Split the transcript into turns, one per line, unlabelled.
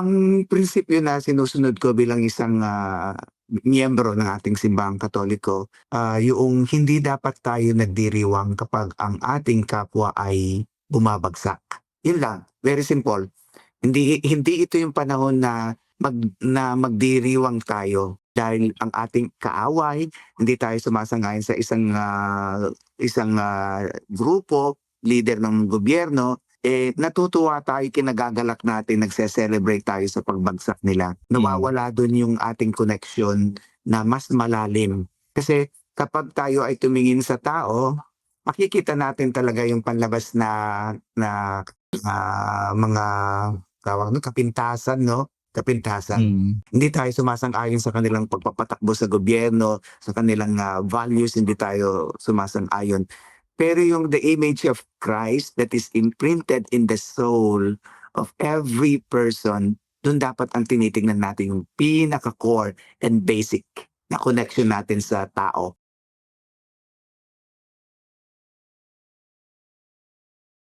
Ang prinsipyo na sinusunod ko bilang isang, miyembro ng ating simbahang Katoliko, yoong hindi dapat tayo nagdiriwang kapag ang ating kapwa ay bumabagsak. Yun lang, very simple. Hindi hindi ito yung panahon na magdiriwang tayo dahil ang ating kaaway, hindi tayo sumasang-ayon sa isang grupo, leader ng gobyerno, natutuwa tayo, kinagagalak natin, nagse-celebrate tayo sa pagbagsak nila.
Mm.
Nawawala dun yung ating connection na mas malalim. Kasi kapag tayo ay tumingin sa tao, makikita natin talaga yung panlabas na mga tawag nun, kapintasan 'no, kapintasan.
Mm.
Hindi tayo sumasang-ayon sa kanilang pagpapatakbo sa gobyerno, sa kanilang, values, hindi tayo sumasang-ayon. Pero yung the image of Christ that is imprinted in the soul of every person, dun dapat ang tinitingnan natin yung pinaka-core and basic na connection natin sa tao.